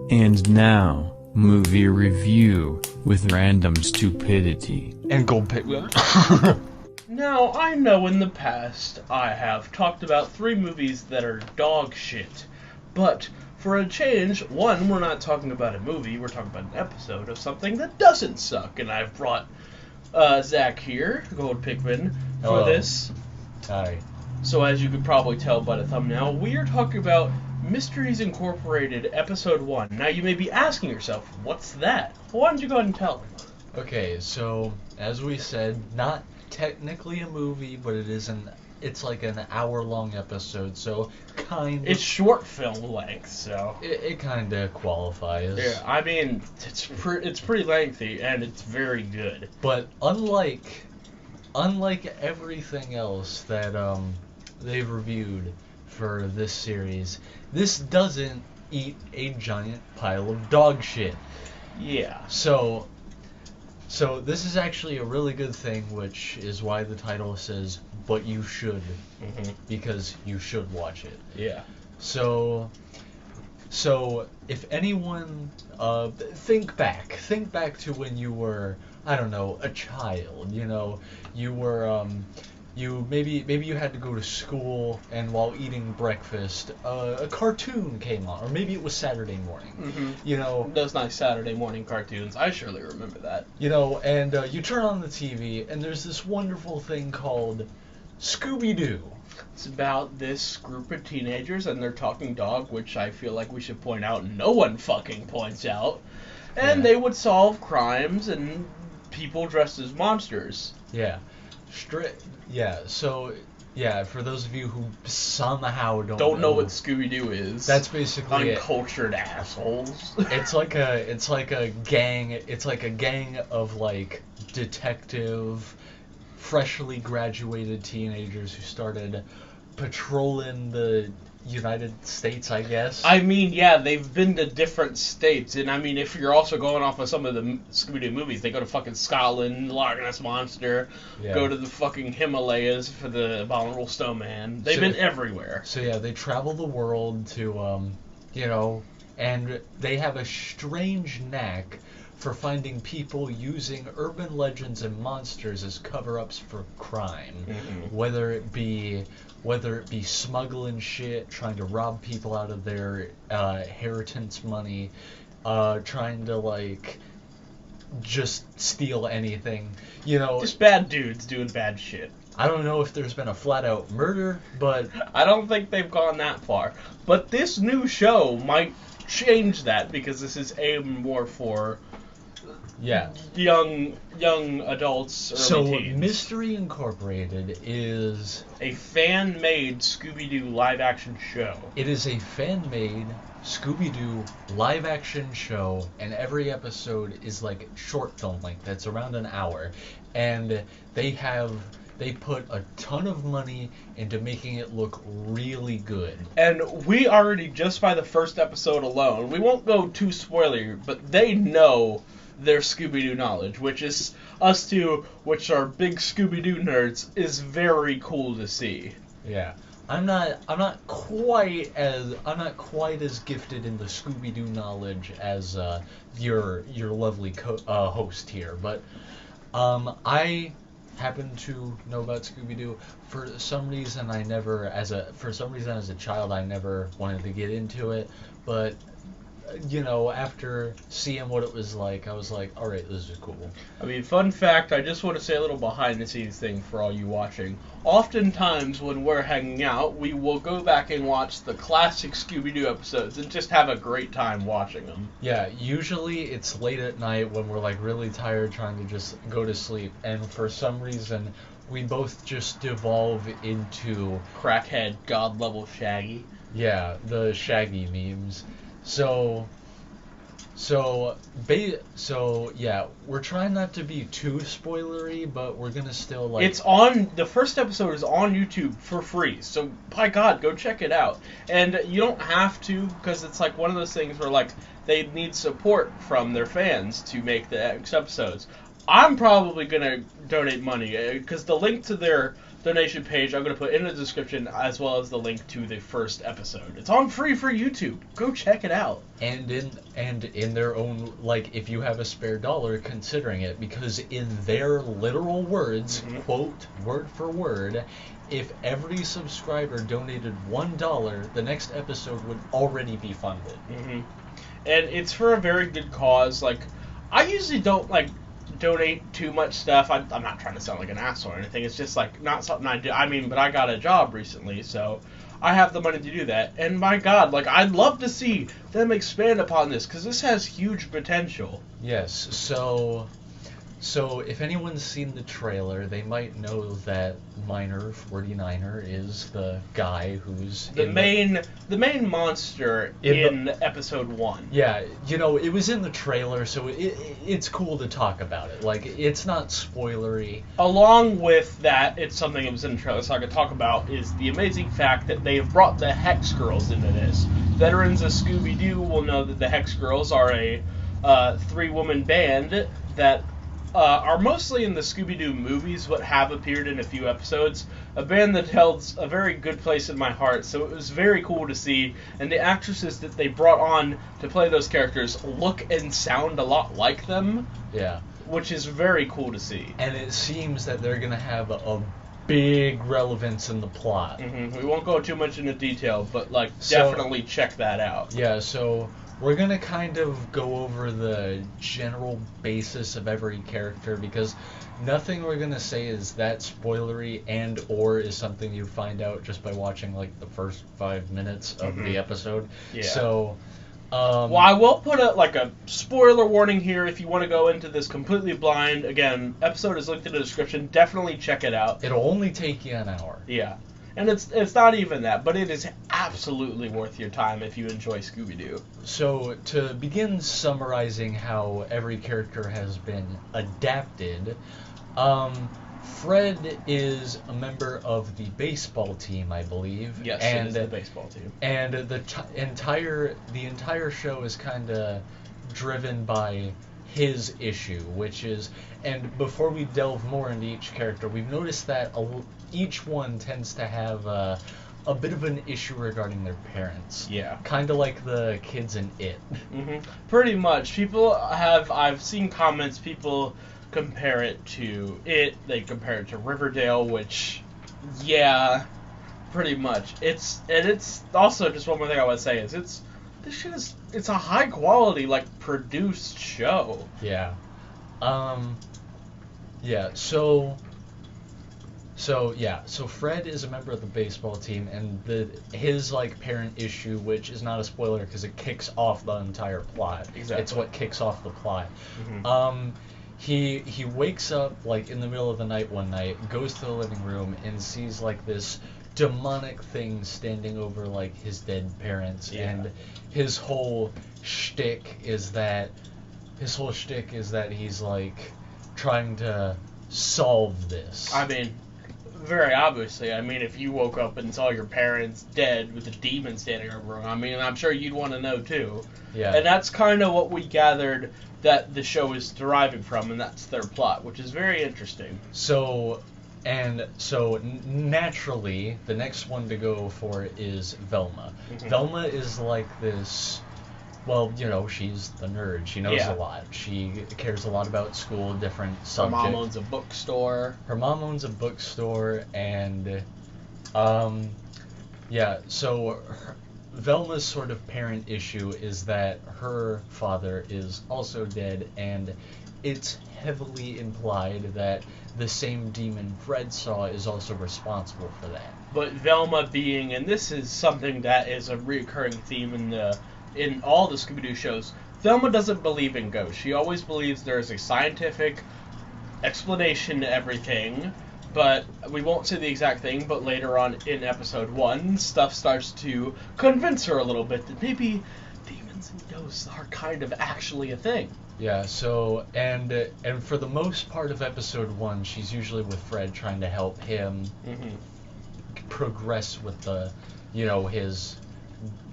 And now, movie review with random stupidity. And Gold Pig. Now, I know in the past I have talked about 3 movies that are dog shit, but for a change, one, we're not talking about a movie, we're talking about an episode of something that doesn't suck, and I've brought Zach here, Gold Pigman, for Hello. this. Hi. So as you could probably tell by the thumbnail, we are talking about Mysteries Incorporated Episode 1. Now you may be asking yourself, what's that? Well, why don't you go ahead and tell them? Okay, so as we said, not technically a movie, but it's like an hour-long episode, so It's short film length, so... It kind of qualifies. Yeah, I mean, it's pretty lengthy, and it's very good. But unlike everything else that they've reviewed for this series, this doesn't eat a giant pile of dog shit. Yeah. So this is actually a really good thing, which is why the title says, but you should, because you should watch it. Yeah. So if anyone, think back to when you were, I don't know, a child, you were, maybe you had to go to school, and while eating breakfast, a cartoon came on, or maybe it was Saturday morning, Those nice Saturday morning cartoons, I surely remember that. And you turn on the TV, and there's this wonderful thing called Scooby-Doo. It's about this group of teenagers and their talking dog, which I feel like we should point out no one fucking points out. And Yeah. they would solve crimes and people dressed as monsters. Yeah. For those of you who somehow don't know what Scooby-Doo is. That's basically uncultured assholes. It's like a gang of like detective, freshly graduated teenagers who started patrolling the United States, I guess. I mean, yeah, they've been to different states, and I mean, if you're also going off of some of the Scooby-Doo movies, they go to fucking Scotland, Loch Ness Monster, go to the fucking Himalayas for the Abominable Snowman. They've been everywhere. So yeah, they travel the world to, and they have a strange knack for finding people using urban legends and monsters as cover-ups for crime, whether it be smuggling shit, trying to rob people out of their inheritance money, trying to like just steal anything, Just bad dudes doing bad shit. I don't know if there's been a flat-out murder, but I don't think they've gone that far. But this new show might change that, because this is aimed more for young adults, early teens. Mystery Incorporated is a fan-made Scooby-Doo live-action show. It is a fan-made Scooby-Doo live-action show, and every episode is like short film length. That's around an hour, and they put a ton of money into making it look really good. And we already, just by the first episode alone, we won't go too spoilery, but they know their Scooby-Doo knowledge, which is us two, which are big Scooby-Doo nerds, is very cool to see. Yeah. I'm not quite as gifted in the Scooby-Doo knowledge as your lovely host here, but I happen to know about Scooby-Doo. For some reason as a child I never wanted to get into it, but after seeing what it was like, I was like, alright, this is cool. I mean, fun fact, I just want to say a little behind the scenes thing for all you watching. Oftentimes when we're hanging out, we will go back and watch the classic Scooby-Doo episodes and just have a great time watching them. Yeah, usually it's late at night when we're like really tired trying to just go to sleep, and for some reason we both just devolve into crackhead god-level Shaggy. Yeah, the Shaggy memes. So yeah, we're trying not to be too spoilery, but we're gonna still like... The first episode is on YouTube for free, so by God, go check it out. And you don't have to, because it's like one of those things where like they need support from their fans to make the next episodes. I'm probably gonna donate money, because the link to their donation page I'm going to put in the description, as well as the link to the first episode. It's on free for YouTube. Go check it out. And in their own, like, if you have a spare dollar, considering it, because in their literal words, quote, word for word, if every subscriber donated $1, the next episode would already be funded. And it's for a very good cause. Like, I usually don't, like, donate too much stuff. I'm not trying to sound like an asshole or anything. It's just, like, not something I do. I mean, but I got a job recently, so I have the money to do that. And my God, like, I'd love to see them expand upon this, because this has huge potential. Yes, so if anyone's seen the trailer, they might know that Miner 49er is the guy who's The main monster in episode 1. Yeah, you know, it was in the trailer, so it's cool to talk about it. Like, it's not spoilery. Along with that, it's something that was in the trailer, so I could talk about, is the amazing fact that they have brought the Hex Girls into this. Veterans of Scooby-Doo will know that the Hex Girls are a 3-woman band that are mostly in the Scooby-Doo movies, but have appeared in a few episodes. A band that held a very good place in my heart, so it was very cool to see. And the actresses that they brought on to play those characters look and sound a lot like them. Yeah. Which is very cool to see. And it seems that they're going to have a big relevance in the plot. We won't go too much into detail, but, like, definitely check that out. Yeah, so we're going to kind of go over the general basis of every character, because nothing we're going to say is that spoilery and or is something you find out just by watching, like, the first 5 minutes of the episode. Yeah. So, well, I will put a spoiler warning here if you want to go into this completely blind. Again, episode is linked in the description. Definitely check it out. It'll only take you an hour. Yeah. And it's not even that, but it is absolutely worth your time if you enjoy Scooby-Doo. So, to begin summarizing how every character has been adapted, Fred is a member of the baseball team, I believe. Yes, it is the baseball team. And the entire show is kind of driven by his issue, which is, and before we delve more into each character, we've noticed that each one tends to have a bit of an issue regarding their parents. Yeah. Kind of like the kids in It. Pretty much. I've seen comments, people compare it to It, they compare it to Riverdale, which, yeah, pretty much. It's also, just one more thing I want to say is, it's a high quality, like, produced show. Yeah. Yeah, so Fred is a member of the baseball team, and his like parent issue, which is not a spoiler because it kicks off the entire plot. Exactly. It's what kicks off the plot. He wakes up like in the middle of the night one night, goes to the living room, and sees like this demonic thing standing over like his dead parents, and his whole shtick is that he's like trying to solve this. I mean, very obviously. I mean, if you woke up and saw your parents dead with a demon standing over them, I mean, I'm sure you'd want to know too. Yeah. And that's kind of what we gathered that the show is deriving from, and that's their plot, which is very interesting. So naturally, the next one to go for is Velma. Velma is like this. Well, you know, she's the nerd. She knows a lot. She cares a lot about school, different subjects. Her mom owns a bookstore. And, so Velma's sort of parent issue is that her father is also dead, and it's heavily implied that the same demon Fred saw is also responsible for that. But Velma being, and this is something that is a recurring theme in all the Scooby-Doo shows, Velma doesn't believe in ghosts. She always believes there's a scientific explanation to everything, but we won't say the exact thing, but later on in episode 1, stuff starts to convince her a little bit that maybe demons and ghosts are kind of actually a thing. Yeah, so, and for the most part of episode 1, she's usually with Fred trying to help him progress with his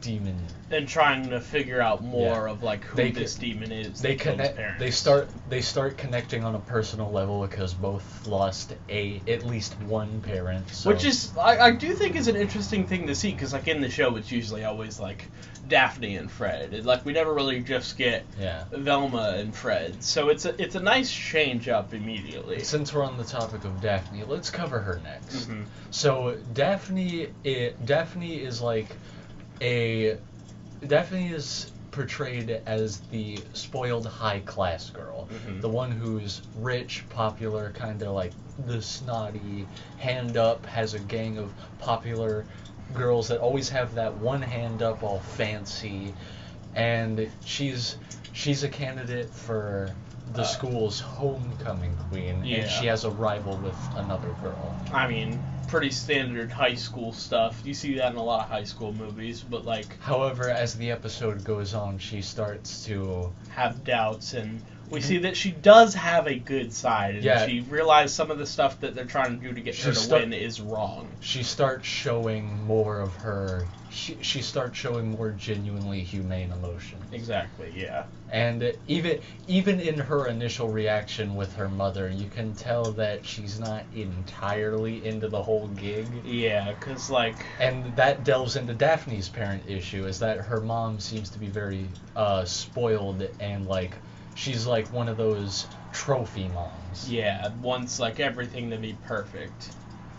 demon. And trying to figure out more Yeah. of like who They this demon is. They that kills connect. parents. They start connecting on a personal level because both lost at least one parent. So. Which is, I do think is an interesting thing to see, because like in the show it's usually always like Daphne and Fred. Like we never really just get Yeah. Velma and Fred. So it's a nice change up immediately. Since we're on the topic of Daphne, let's cover her next. Mhm. So Daphne is like Daphne is portrayed as the spoiled high class girl, Mhm. the one who's rich, popular, kind of like the snotty, hand up, has a gang of popular girls that always have that one hand up, all fancy, and she's a candidate for the school's homecoming queen, Yeah. and she has a rival with another girl. I mean, pretty standard high school stuff. You see that in a lot of high school movies, but like However, as the episode goes on, she starts to have doubts, and we see that she does have a good side, and Yeah. she realized some of the stuff that they're trying to do to get her to win is wrong. she starts showing more of her. She starts showing more genuinely humane emotion. Exactly, yeah. And even in her initial reaction with her mother, you can tell that she's not entirely into the whole gig. Yeah, because like And that delves into Daphne's parent issue, is that her mom seems to be very spoiled, and like she's like one of those trophy moms. yeah, wants like everything to be perfect.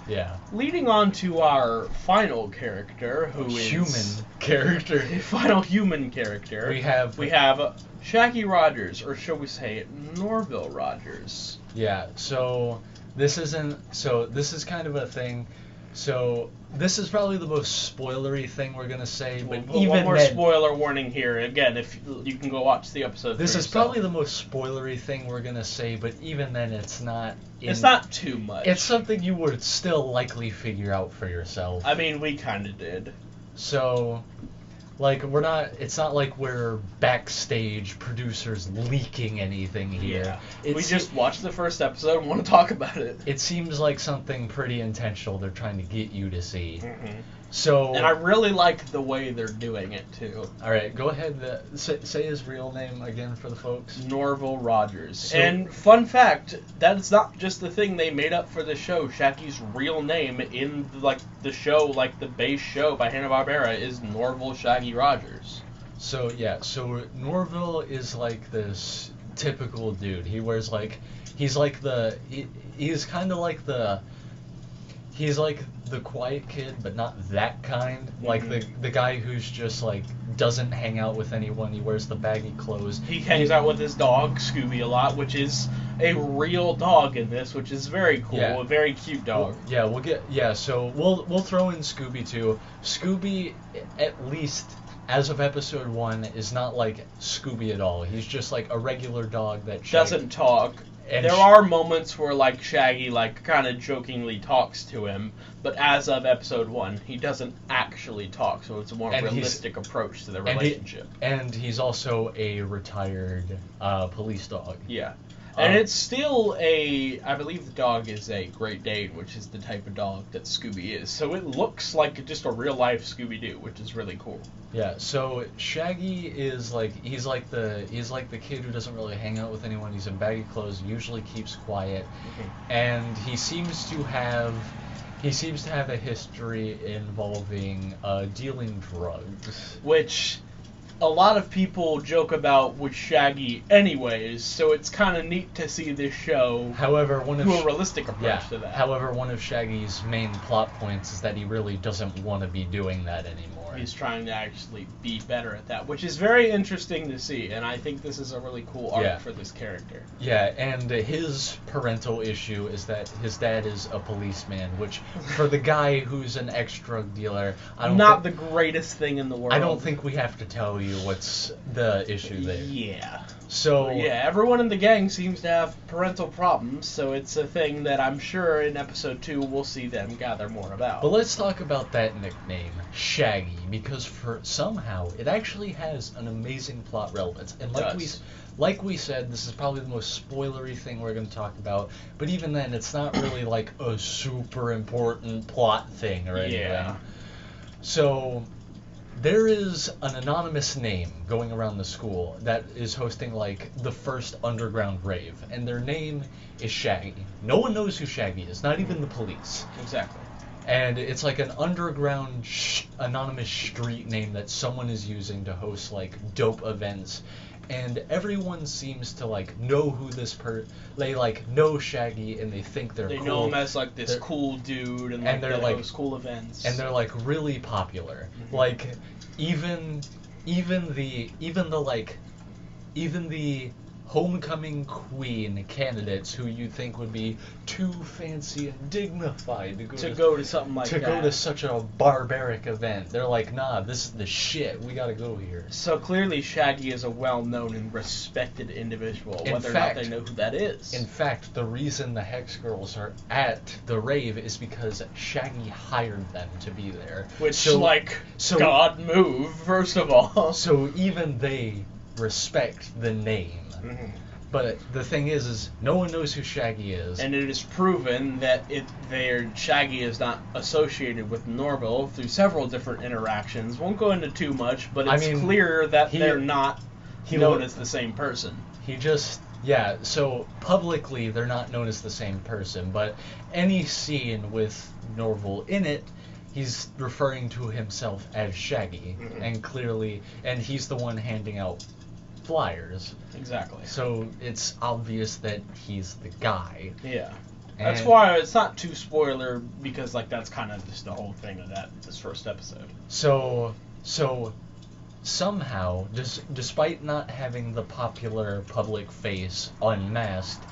Yeah. Leading on to our final character, who is Human character. final human character. We have Shaggy Rogers, or shall we say Norville Rogers. Yeah, so this is kind of a thing. So this is probably the most spoilery thing we're gonna say, but Well, even one more then, spoiler warning here. Again, if you can go watch the episode. this for is yourself. probably the most spoilery thing we're gonna say, but even then, it's not. It's not too much. It's something you would still likely figure out for yourself. I mean, we kind of did. So, like, we're not. It's not like we're backstage producers leaking anything here. Yeah. We just watched the first episode and want to talk about it. It seems like something pretty intentional they're trying to get you to see. Mm-hmm. So. And I really like the way they're doing it too. All right, go ahead. Say his real name again for the folks. Norville Rogers. So- And fun fact, that's not just the thing they made up for the show. Shaggy's real name in like the show, like the base show by Hanna-Barbera, is Norville Shaggy Rogers. So yeah, so Norville is like this typical dude. He wears like he's like he's kind of like he's like the quiet kid, but not that kind. Like the guy who's just like doesn't hang out with anyone. He wears the baggy clothes. He hangs out with his dog Scooby a lot, which is a real dog in this, which is very cool. Yeah. A very cute dog. So we'll throw in Scooby too. Scooby, at least as of episode 1, is not like Scooby at all. He's just like a regular dog that Doesn't talk. And there are moments where like Shaggy like kind of jokingly talks to him, but as of episode 1, he doesn't actually talk, so it's a more And he's- realistic approach to the and he- relationship. And he's also a retired police dog. Yeah. And it's still I believe the dog is a Great Dane, which is the type of dog that Scooby is. So it looks like just a real life Scooby-Doo, which is really cool. Yeah, so Shaggy is like he's like the kid who doesn't really hang out with anyone. He's in baggy clothes, usually keeps quiet, and he seems to have a history involving dealing drugs. Which a lot of people joke about with Shaggy anyways, so it's kind of neat to see this show However, one of do a realistic approach yeah. to that. However, one of Shaggy's main plot points is that he really doesn't want to be doing that anymore. He's trying to actually be better at that, which is very interesting to see, and I think this is a really cool arc Yeah. for this character. Yeah, and his parental issue is that his dad is a policeman, which for the guy who's an ex-drug dealer, Not the greatest thing in the world. I don't think we have to tell you what's the issue there. Yeah. So Yeah, everyone in the gang seems to have parental problems, so it's a thing that I'm sure in episode 2 we'll see them gather more about. but let's talk about that nickname, Shaggy, because for somehow it actually has an amazing plot relevance. And like we said, this is probably the most spoilery thing we're going to talk about, but even then it's not really like a super important plot thing or anything. Yeah. So there is an anonymous name going around the school that is hosting like the first underground rave, and their name is Shaggy. No one knows who Shaggy is, not even the police. Exactly. And it's like an underground anonymous street name that someone is using to host like dope events. And everyone seems to like know who they like know Shaggy, and they think they're They cool. know him as like this They're- cool dude, and and they're, they like- host cool events. and they're like really popular. Like even the homecoming queen candidates who you think would be too fancy and dignified to go to something like to that. go to such a barbaric event. They're like, nah, this is the shit. We gotta go here. So clearly, Shaggy is a well-known and respected individual. In Whether fact- or not they know who that is. In fact, the reason the Hex Girls are at the rave is because Shaggy hired them to be there. Which, so, so- God move, first of all. So even they respect the name. Mhm. But the thing is no one knows who Shaggy is. And it is proven that Shaggy is not associated with Norville through several different interactions. Won't go into too much, but I it's mean, clear that he- they're not he known lo- as the same person. He just, yeah, so publicly they're not known as the same person, but any scene with Norval in it, he's referring to himself as Shaggy, Mhm. and clearly, and he's the one handing out flyers, Exactly. so it's obvious that he's the guy. Yeah. That's And why it's not too spoiler, because like that's kind of just the whole thing of this first episode. So somehow, despite not having the popular public face unmasked,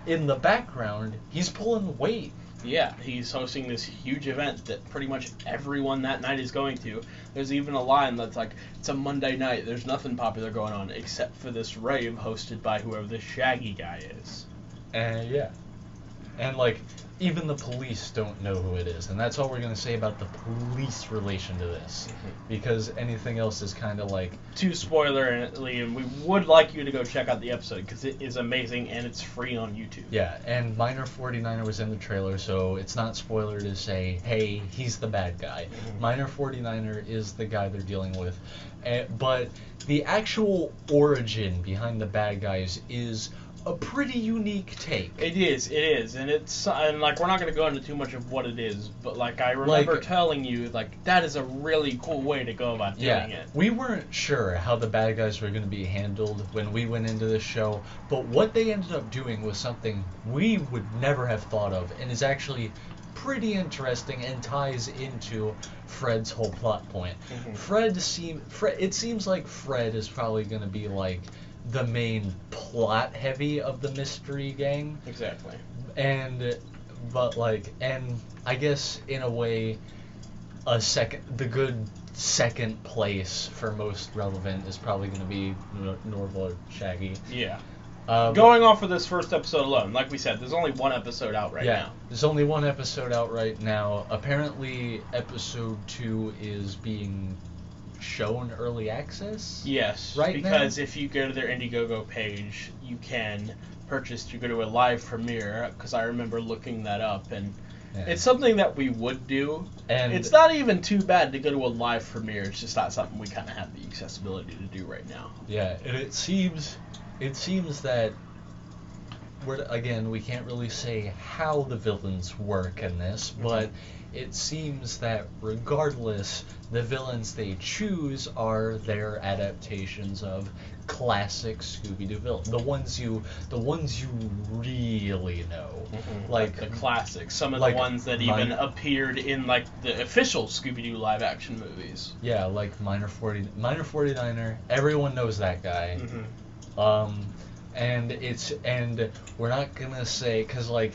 in the background, he's pulling weight. Yeah, he's hosting this huge event that pretty much everyone that night is going to. There's even a line that's like, it's a Monday night, there's nothing popular going on except for this rave hosted by whoever this Shaggy guy is. And yeah. And like, even the police don't know who it is. And that's all we're going to say about the police relation to this. Because anything else is kind of like... Too spoilerly, and we would like you to go check out the episode because it is amazing and it's free on YouTube. Yeah, and Minor 49er was in the trailer, so it's not spoiler to say, hey, he's the bad guy. Minor 49er is the guy they're dealing with. But the actual origin behind the bad guys is a pretty unique take. It is, and like we're not gonna go into too much of what it is, but like I remember Like- telling you like that is a really cool way to go about doing it. We weren't sure how the bad guys were going to be handled when we went into this show, but what they ended up doing was something we would never have thought of, and is actually pretty interesting and ties into Fred's whole plot point. It seems like Fred is probably going to be like the main plot heavy of the mystery gang. Exactly. And I guess in a way, the good second place for most relevant is probably going to be Norval or Shaggy. Yeah. But- Going off of this first episode alone, like we said, there's only one episode out right now. There's only one episode out right now. Apparently, episode 2 is being shown early access. Yes, Right because now? if you go to their Indiegogo page, you can purchase to go to a live premiere, because I remember looking that up, and Yeah. it's something that we would do. And It's not even too bad to go to a live premiere, it's just not something we kind of have the accessibility to do right now. Yeah, and it seems that we can't really say how the villains work in this, but it seems that regardless, the villains they choose are their adaptations of classic Scooby-Doo villains, the ones you really know, Like the classics, some of like the ones that even appeared in like the official Scooby-Doo live action movies. Yeah, like Minor 49er. Everyone knows that guy. Mm-hmm. And we're not gonna say, because like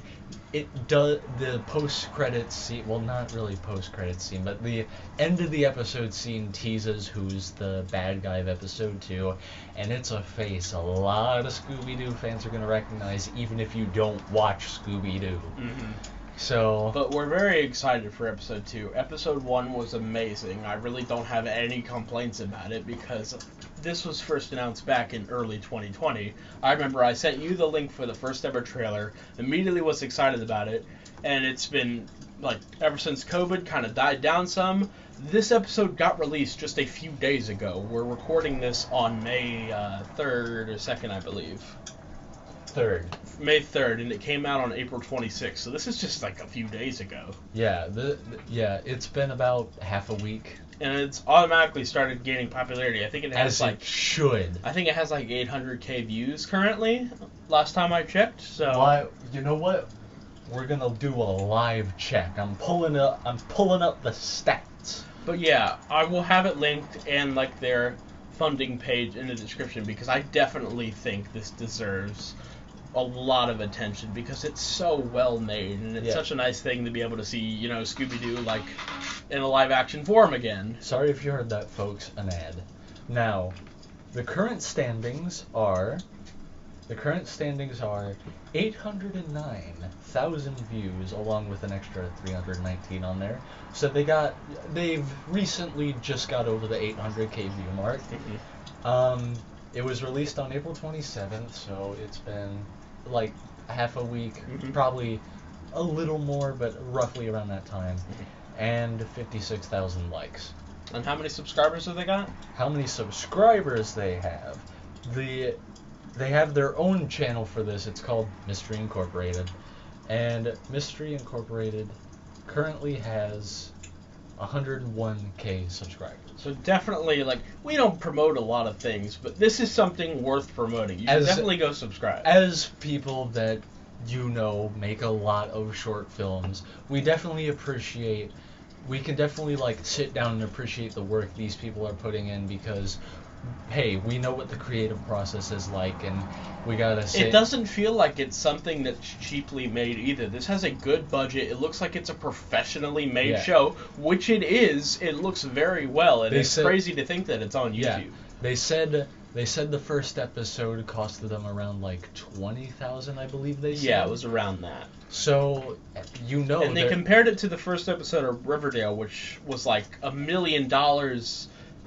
it does, the post-credits scene, well, not really post-credits scene, but the end of the episode scene teases who's the bad guy of episode 2, and it's a face a lot of Scooby-Doo fans are gonna recognize, even if you don't watch Scooby-Doo. Mm-hmm. So But we're very excited for episode 2. Episode 1 was amazing. I really don't have any complaints about it because this was first announced back in early 2020. I remember I sent you the link for the first ever trailer, immediately was excited about it, and it's been, like, ever since COVID kind of died down some, This episode got released just a few days ago. We're recording this on May 3rd or 2nd, I believe. 3rd. May 3rd, and it came out on April 26th. So this is just like a few days ago. Yeah, it's been about half a week. And it's automatically started gaining popularity. I think it has As it should. I think it has like 800k views currently. Last time I checked. So Why? You know what? We're gonna do a live check. I'm pulling up the stats. But yeah, I will have it linked and like their funding page in the description because I definitely think this deserves a lot of attention because it's so well made and it's such a nice thing to be able to see, you know, Scooby-Doo like in a live action form again. Sorry if you heard that, folks. An ad. Now, the current standings are 809,000 views, along with an extra 319 on there. So they've recently just got over the 800k view mark. It was released on April 27th, so it's been like half a week, probably a little more, but roughly around that time. And 56,000 likes. And how many subscribers have they got? How many subscribers they have? They have their own channel for this. It's called Mystery Incorporated. And Mystery Incorporated currently has 101k subscribers. So definitely, like, we don't promote a lot of things, but this is something worth promoting. You should definitely go subscribe. As people that make a lot of short films, we can definitely like sit down and appreciate the work these people are putting in because, hey, we know what the creative process is like, and we gotta say it doesn't feel like it's something that's cheaply made either. This has a good budget. It looks like it's a professionally made show, which it is. It looks very well, and it's crazy to think that it's on YouTube. Yeah, they said the first episode costed them around like 20,000, I believe they said. Yeah, it was around that. So, and they compared it to the first episode of Riverdale, which was like $1 million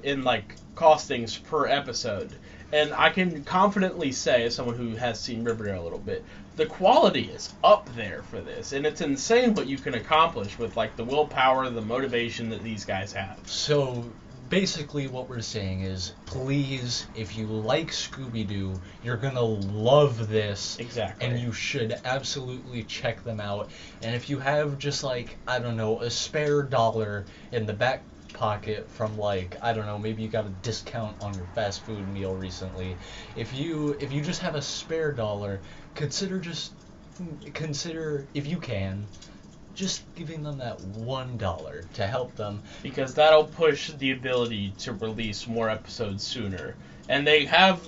in like costings per episode. And I can confidently say, as someone who has seen Riverdale a little bit, the quality is up there for this, and it's insane what you can accomplish with like the willpower, the motivation that these guys have. So basically what we're saying is, please, if you like Scooby-Doo, you're gonna love this. Exactly. And you should absolutely check them out. And if you have just like, I don't know, a spare dollar in the back pocket from like, I don't know, maybe you got a discount on your fast food meal recently, if you just have a spare dollar, consider if you can just giving them that $1 to help them, because that'll push the ability to release more episodes sooner. And we heard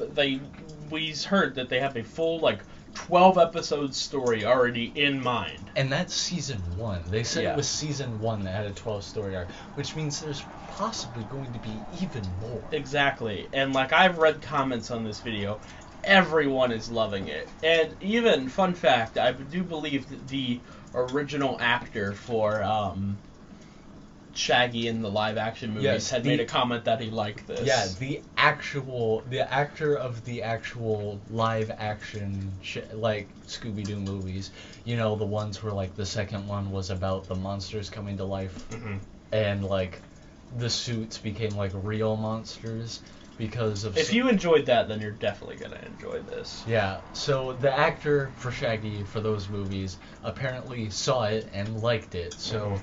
that they have a full like 12 episode story already in mind. And that's season 1. They said it was season 1 that had a 12 story arc, which means there's possibly going to be even more. Exactly. And like, I've read comments on this video, everyone is loving it. And even, fun fact, I do believe that the original actor for Shaggy in the live action movies had made a comment that he liked this. Yeah, the actor of the actual live action like Scooby-Doo movies, you know, the ones where like the second one was about the monsters coming to life, and like the suits became like real monsters because of... If you enjoyed that, then you're definitely going to enjoy this. Yeah, so the actor for Shaggy for those movies apparently saw it and liked it, so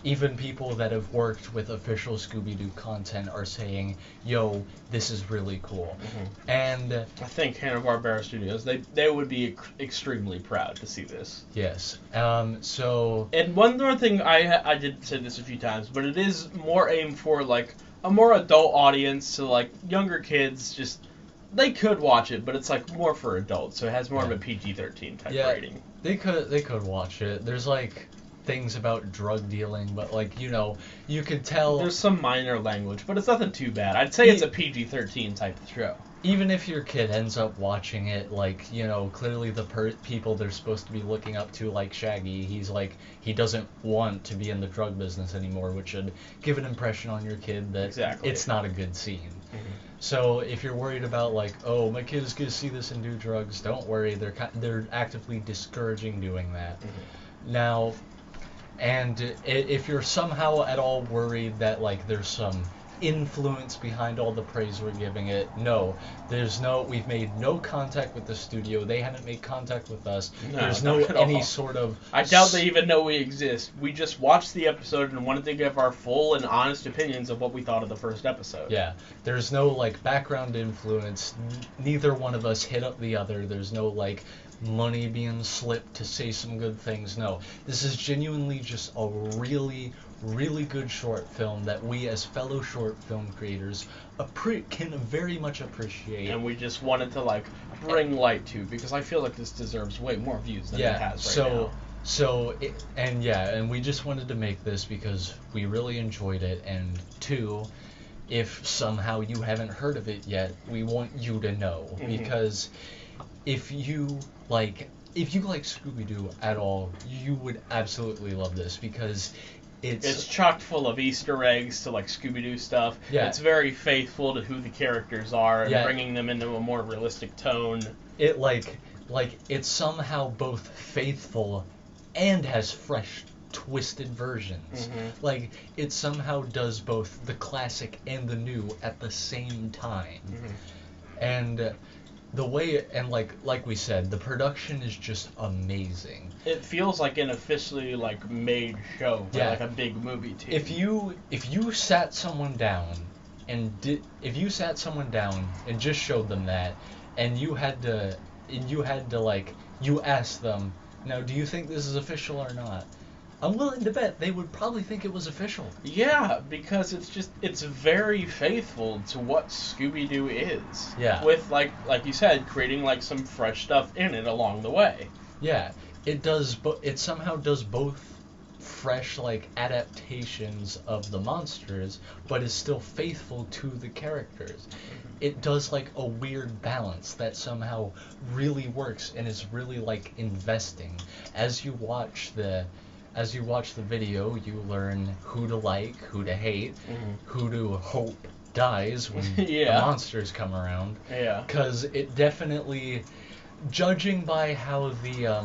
even people that have worked with official Scooby-Doo content are saying, yo, this is really cool. And I think Hanna-Barbera Studios, they would be extremely proud to see this. Yes. So... And one more thing, I did say this a few times, but it is more aimed for, like, a more adult audience, so, like, younger kids just... They could watch it, but it's, like, more for adults, so it has more of a PG-13 type rating. They could watch it. There's, like... things about drug dealing, but like, you know, you could tell there's some minor language, but it's nothing too bad. I'd say it's a PG-13 type of show. Even if your kid ends up watching it, like, you know, clearly the people they're supposed to be looking up to, like Shaggy, he's like, he doesn't want to be in the drug business anymore, which should give an impression on your kid that it's not a good scene. So if you're worried about like, oh, my kid is gonna see this and do drugs, don't worry, they're actively discouraging doing that. Now, And if you're somehow at all worried that like there's some influence behind all the praise we're giving it, no, there's no. We've made no contact with the studio. They haven't made contact with us. No, There's not no at any all. sort of. I doubt they even know we exist. We just watched the episode and wanted to give our full and honest opinions of what we thought of the first episode. Yeah, there's no like background influence. Neither one of us hit up the other. There's no like money being slipped to say some good things. No, this is genuinely just a really, really good short film that we as fellow short film creators can very much appreciate. And we just wanted to like bring light to, because I feel like this deserves way more views than it Yeah, has right now. and we just wanted to make this because we really enjoyed it, and two, if somehow you haven't heard of it yet, we want you to know, because if you like Scooby-Doo at all, you would absolutely love this, because It's chock full of Easter eggs to like Scooby-Doo stuff. Yeah. It's very faithful to who the characters are and Yeah. bringing them into a more realistic tone. it it's somehow both faithful and has fresh twisted versions. Like it somehow does both the classic and the new at the same time. And the way, and like we said, the production is just amazing. It feels like an officially like made show for Yeah. like a big movie team. If you sat someone down and just showed them that, and you had to like, you asked them, now do you think this is official or not? I'm willing to bet they would probably think it was official. Yeah, because it's very faithful to what Scooby-Doo is. Yeah. With like you said, creating like some fresh stuff in it along the way. Yeah, it does. It somehow does both fresh like adaptations of the monsters, but is still faithful to the characters. It does like a weird balance that somehow really works and is really like investing. As you watch the video, you learn who to like, who to hate, who to hope dies when Yeah. the monsters come around. Yeah. Because it definitely, judging by how the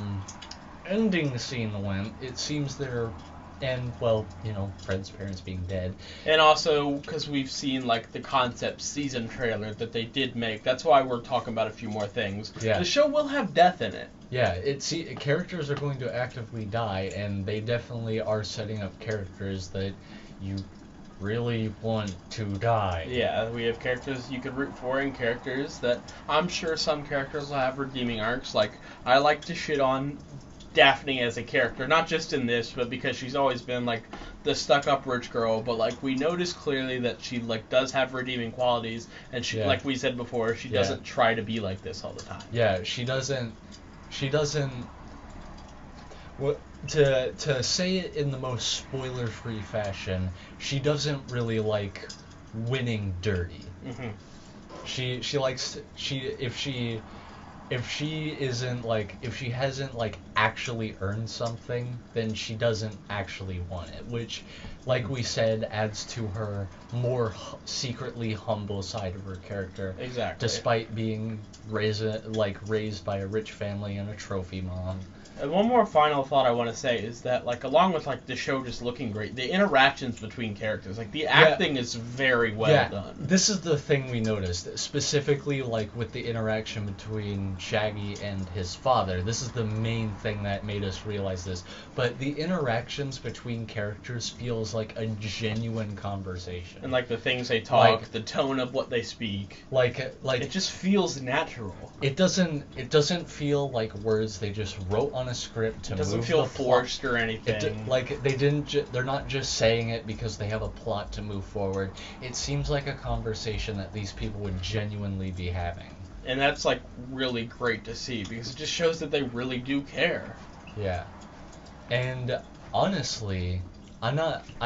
ending scene went, it seems and well, Fred's parents being dead. And also because we've seen like the concept season trailer that they did make. That's why we're talking about a few more things. Yeah. The show will have death in it. Yeah, characters are going to actively die, and they definitely are setting up characters that you really want to die. Yeah, we have characters you could root for and characters that I'm sure some characters will have redeeming arcs. Like, I like to shit on Daphne as a character, not just in this, but because she's always been like the stuck-up rich girl, but like we notice clearly that she like does have redeeming qualities, and she, like we said before, she doesn't try to be like this all the time. Yeah, she doesn't. What to say it in the most spoiler-free fashion, she doesn't really like winning dirty. She likes if she hasn't like actually earned something, then she doesn't actually want it, which, like we said, adds to her more secretly humble side of her character. Exactly. Despite being raised by a rich family and a trophy mom. And one more final thought I want to say is that, like, along with like the show just looking great, the interactions between characters, like the acting is very well done. This is the thing we noticed, specifically like with the interaction between Shaggy and his father. This is the main thing that made us realize this. But the interactions between characters feels like a genuine conversation. And like the things they talk, Like- the tone of what they speak, Like it just feels natural. it doesn't feel like words they just wrote on a script to It doesn't move feel the plot. forced or anything. They're not just saying it because they have a plot to move forward. It seems like a conversation that these people would genuinely be having. And that's like really great to see because it just shows that they really do care. Yeah. And honestly, I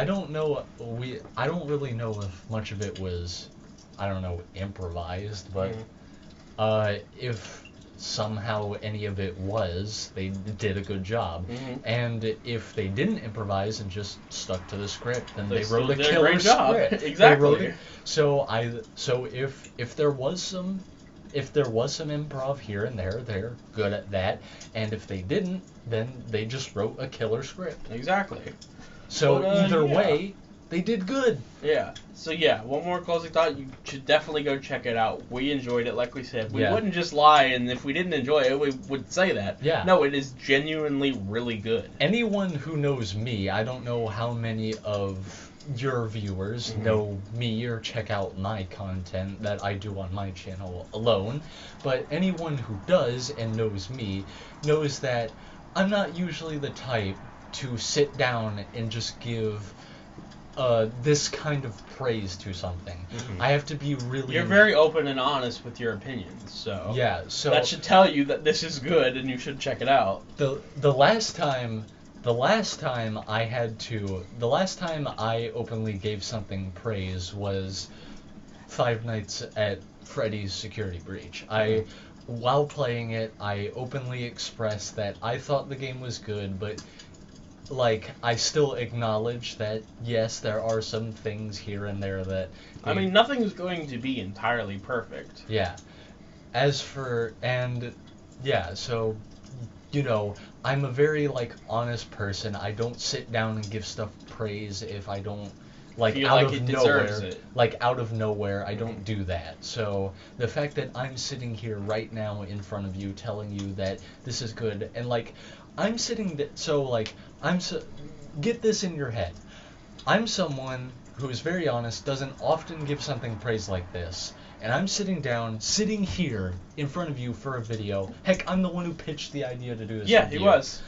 don't really know if much of it was, improvised, but if somehow any of it was, they did a good job. And if they didn't improvise and just stuck to the script, then They they still wrote a did a killer great job. script. Exactly. They wrote it. So if there was some if there was some improv here and there, they're good at that. And if they didn't, then they just wrote a killer script. Exactly. So But, either yeah. way, they did good. Yeah. So yeah, one more closing thought. You should definitely go check it out. We enjoyed it, like we said. We Yeah. wouldn't just lie, and if we didn't enjoy it, we would say that. Yeah. No, it is genuinely really good. Anyone who knows me, I don't know how many of your viewers know me or check out my content that I do on my channel alone, but anyone who does and knows me knows that I'm not usually the type to sit down and just give this kind of praise to something. I have to be really... You're very open and honest with your opinions, so Yeah, so... that should tell you that this is good and you should check it out. The last time I openly gave something praise was Five Nights at Freddy's Security Breach. While playing it, I openly expressed that I thought the game was good, but like I still acknowledge that yes, there are some things here and there that I mean, nothing's going to be entirely perfect. Yeah. So, you know, I'm a very, like, honest person. I don't sit down and give stuff praise if I don't, like, Feel out like of it nowhere. deserves it. Like, out of nowhere, I don't do that. So, the fact that I'm sitting here right now in front of you telling you that this is good, and, like, I'm sitting, get this in your head. I'm someone who is very honest, doesn't often give something praise like this, and I'm sitting here in front of you for a video. Heck, I'm the one who pitched the idea to do this. Yeah, video. he was.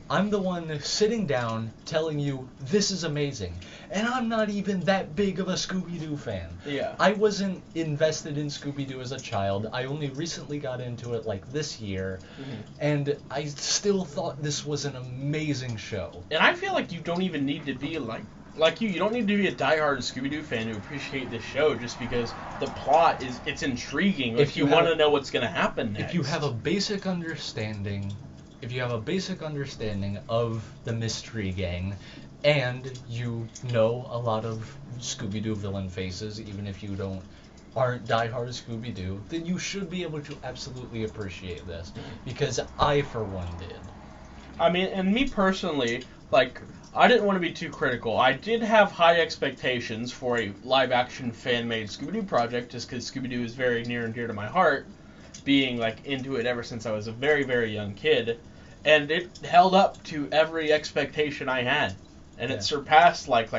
I'm the one sitting down telling you this is amazing, and I'm not even that big of a Scooby-Doo fan. Yeah. I wasn't invested in Scooby-Doo as a child. I only recently got into it like this year, and I still thought this was an amazing show. And I feel like you don't even need to be like you don't need to be a diehard Scooby-Doo fan to appreciate this show just because the plot it's intriguing. Like, If you want to have- know what's going to happen next. If you have a basic understanding of the Mystery Gang, and you know a lot of Scooby-Doo villain faces, even if you aren't diehard Scooby-Doo, then you should be able to absolutely appreciate this, because I, for one, did. I mean, and me personally, like, I didn't want to be too critical. I did have high expectations for a live-action fan-made Scooby-Doo project, just because Scooby-Doo is very near and dear to my heart, being, like, into it ever since I was a very, very young kid. And it held up to every expectation I had. And it surpassed, like,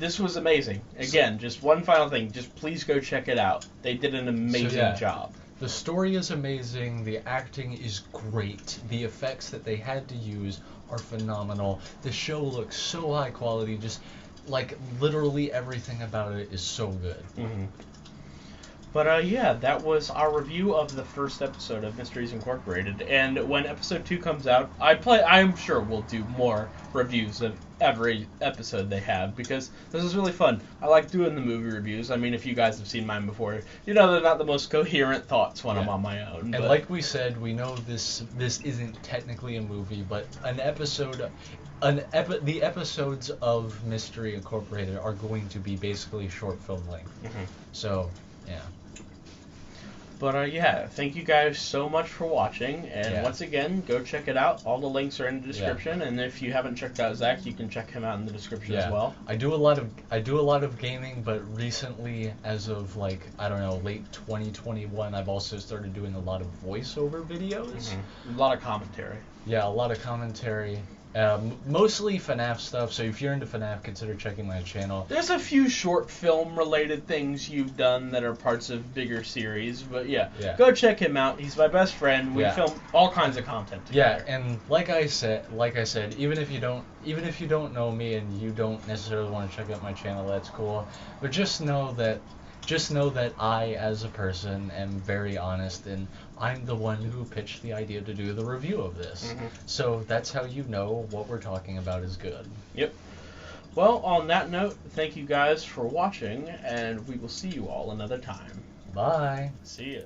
this was amazing. Again, just one final thing. Just please go check it out. They did an amazing job. The story is amazing, the acting is great, the effects that they had to use are phenomenal, the show looks so high quality, just, like, literally everything about it is so good. But, yeah, that was our review of the first episode of Mysteries Incorporated, and when episode 2 comes out, I'm sure we'll do more reviews of every episode they have, because this is really fun. I like doing the movie reviews. I mean, if you guys have seen mine before, you know they're not the most coherent thoughts when I'm on my own. And like we said, we know this isn't technically a movie, but the episodes of Mystery Incorporated are going to be basically short film length. So, yeah. But, yeah, thank you guys so much for watching, and once again, go check it out. All the links are in the description, and if you haven't checked out Zach, you can check him out in the description as well. I do a lot of gaming, but recently, as of, like, I don't know, late 2021, I've also started doing a lot of voiceover videos. A lot of commentary. Yeah, a lot of commentary. Mostly FNAF stuff, so if you're into FNAF, consider checking my channel. There's a few short film related things you've done that are parts of bigger series, but yeah, go check him out. He's my best friend. We film all kinds of content together. Yeah, and like I said, even if you don't know me and you don't necessarily want to check out my channel, that's cool. But just know that I, as a person, am very honest, and I'm the one who pitched the idea to do the review of this. So that's how you know what we're talking about is good. Yep. Well, on that note, thank you guys for watching, and we will see you all another time. Bye. See ya.